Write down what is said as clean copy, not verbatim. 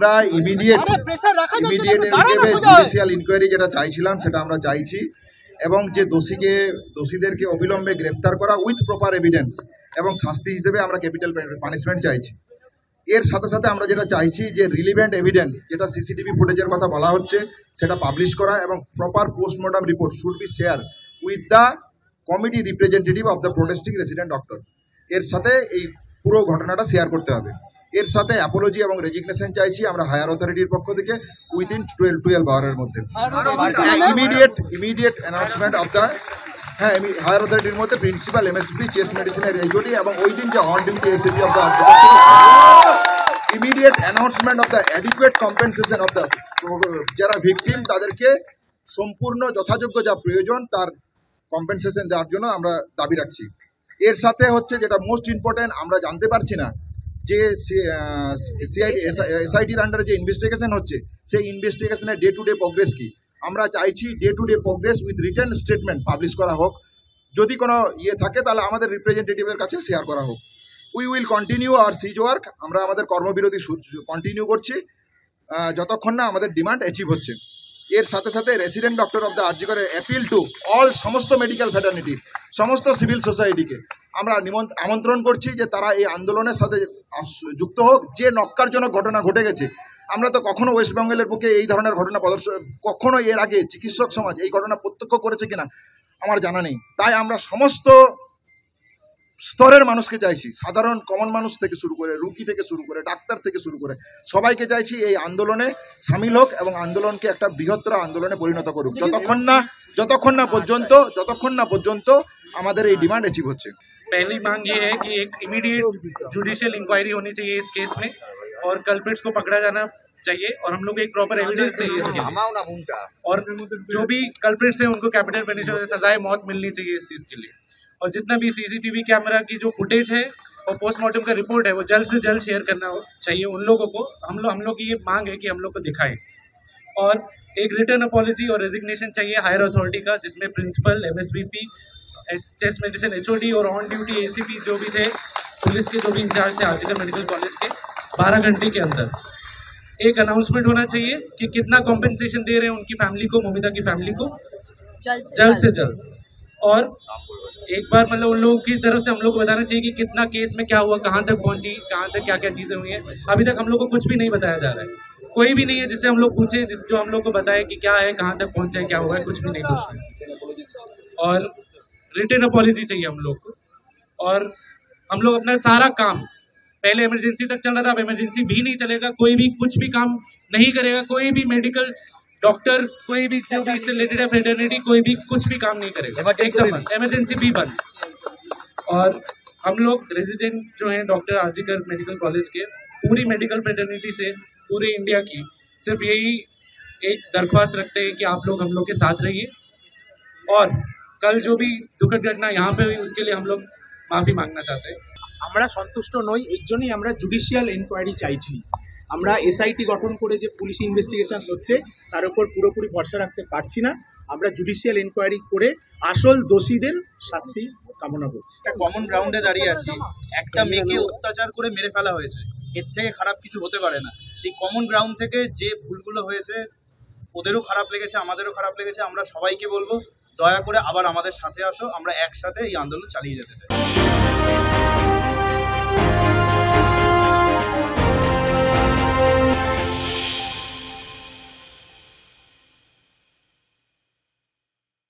আমরা immediate judicial inquiry যেটা চাইছিলাম সেটা আমরা চাইছি, এবং যে দোষীদেরকে অবিলম্বে গ্রেপ্তার করা উইথ প্রপার এভিডেন্স, এবং শাস্তি হিসেবে আমরা ক্যাপিটাল পানিশমেন্ট চাইছি। এর সাথে সাথে আমরা যেটা চাইছি যে রিলিভেন্ট এভিডেন্স, যেটা সিসিটিভি ফুটেজের কথা বলা হচ্ছে, সেটা পাবলিশ করা, এবং proper postmortem report should be share with the committee representative of the protesting resident doctor. এর সাথে এই পুরো ঘটনাটা শেয়ার করতে হবে। এর সাথে অ্যাপোলজি এবং রেজিগনেশন চাইছি আমরা হায়ার অথরিটির পক্ষ থেকে উইদিন 12 আওয়ারের মধ্যে। Immediate announcement of the higher অথরিটির মধ্যে প্রিন্সিপাল এমএসপি চেস্ট মেডিসিনের এইচওডি এবং ওই দিন যে on duty ACP of the immediate announcement of the adequate compensation of the, যারা ভিকটিম তাদেরকে সম্পূর্ণ যথাযোগ্য যা প্রয়োজন তার কম্পেনসেশন দেওয়ার জন্য আমরা দাবি রাখছি। এর সাথে হচ্ছে যেটা মোস্ট ইম্পর্টেন্ট, আমরা জানতে পারছি না যে এসআইটির আন্ডারে যে ইনভেস্টিগেশন হচ্ছে সেই ইনভেস্টিগেশনের ডে টু ডে প্রোগ্রেস কি। আমরা চাইছি day to day progress with written statement publish করা হোক। যদি কোনো থাকে তাহলে আমাদের রিপ্রেজেন্টেটিভের কাছে শেয়ার করা হোক। We will continue our cease work. আমরা আমাদের কর্মবিরতি কন্টিনিউ করছি যতক্ষণ না আমাদের ডিমান্ড অ্যাচিভ হচ্ছে। এর সাথে সাথে রেসিডেন্ট ডক্টর অফ দ্য আরজিকরের অ্যাপিল টু অল সমস্ত মেডিকেল ফ্যাটার্নিটি, সমস্ত সিভিল সোসাইটিকে আমরা আমন্ত্রণ করছি যে তারা এই আন্দোলনের সাথে যুক্ত হোক। যে নক্কারজনক ঘটনা ঘটে গেছে, আমরা তো কখনো ওয়েস্ট বেঙ্গলের বুকে এই ধরনের ঘটনা কখনো এর আগে চিকিৎসক সমাজ এই ঘটনা প্রত্যক্ষ করেছে কিনা আমার জানা নেই। তাই আমরা সমস্ত স্তরের মানুষকে চাইছি, সাধারণ কমন মানুষ থেকে শুরু করে, রুগী থেকে শুরু করে, ডাক্তার থেকে শুরু করে সবাইকে চাইছি এই আন্দোলনে সামিল হোক এবং আন্দোলনকে একটা বৃহত্তর আন্দোলনে পরিণত করুক, যতক্ষণ না পর্যন্ত আমাদের এই ডিমান্ড অ্যাচিভ হচ্ছে। पहली मांग ये है कि एक इमीडिएट जुडिशियल इंक्वायरी होनी चाहिए इस केस में, और कल्प्रिट्स को पकड़ा जाना चाहिए, और हम लोग एक प्रॉपर एविडेंस चाहिए इसके लिए, और जो भी कल्प्रिट्स हैं उनको कैपिटल पनिशमेंट सजाए मौत मिलनी चाहिए इस चीज़ के लिए। और जितना भी सीसीटीवी कैमरा की जो फुटेज है और पोस्टमार्टम का रिपोर्ट है वो जल्द से जल्द शेयर करना चाहिए उन लोगों को। हम लोग की ये मांग है कि हम लोग को दिखाएं, और एक रिटर्न अपॉलजी और रेजिग्नेशन चाहिए हायर अथॉरिटी का, जिसमें प्रिंसिपल, एमएसवीपी, चेस्ट मेडिसिन एचओडी और ऑन ड्यूटी एसीपी जो भी थे, पुलिस के जो भी इंचार्ज थे आरजीकर मेडिकल कॉलेज के, 12 घंटे के अंदर एक अनाउंसमेंट होना चाहिए कि कितना कॉम्पेंसेशन दे रहे हैं उनकी फैमिली को, मोमिता की फैमिली को, जल्द से जल्द। और एक बार मतलब उन लोगों की तरफ से हम लोग को बताना चाहिए कि कितना केस में क्या हुआ, कहाँ तक पहुंची, कहाँ तक क्या क्या चीज़ें हुई हैं। अभी तक हम लोग को कुछ भी नहीं बताया जा रहा है, कोई भी नहीं है जिससे हम लोग पूछें, जो हम लोग को बताए कि क्या है, कहाँ तक पहुँचा है, क्या हुआ है, कुछ भी नहीं पूछ रहे। और रिटर्न अपॉलजी चाहिए हम लोग को, और हम लोग अपना सारा काम, पहले इमरजेंसी तक चल रहा था, अब इमरजेंसी भी नहीं चलेगा, कोई भी कुछ भी काम नहीं करेगा, कोई भी मेडिकल डॉक्टर, कोई भी जो भी इससे रिलेटेड है फ्रेटर्निटी, कोई भी कुछ भी काम नहीं करेगा, एकदम इमरजेंसी भी बंद। और हम लोग रेजिडेंट जो हैं डॉक्टर आरजीकर मेडिकल कॉलेज के, पूरी मेडिकल फ्रेटर्निटी से पूरे इंडिया की सिर्फ यही एक दरख्वास्त रखते हैं कि आप लोग हम लोग के साथ रहिए, और कल जो भी दुखद घटना यहाँ पे हुई उसके लिए हम लोग माफ़ी मांगना चाहते हैं। আমরা সন্তুষ্ট নই, এই জন্যই আমরা জুডিশিয়াল ইনকোয়ারি চাইছি। আমরা এসআইটি গঠন করে যে পুলিশ ইনভেস্টিগেশন হচ্ছে তার উপর পুরোপুরি ভরসা রাখতে পারছি না। আমরা জুডিশিয়াল ইনকোয়ারি করে আসল দোষীদের শাস্তি কামনা করছি। একটা কমন গ্রাউন্ডে দাঁড়িয়ে আছি, একটা মেয়েকে অত্যাচার করে মেরে ফেলা হয়েছে, এর থেকে খারাপ কিছু হতে পারে না। সেই কমন গ্রাউন্ড থেকে যে ভুলগুলো হয়েছে ওদেরও খারাপ লেগেছে, আমাদেরও খারাপ লেগেছে। আমরা সবাইকে বলবো দয়া করে আবার আমাদের সাথে আসো, আমরা একসাথে এই আন্দোলন চালিয়ে যেতে চাই।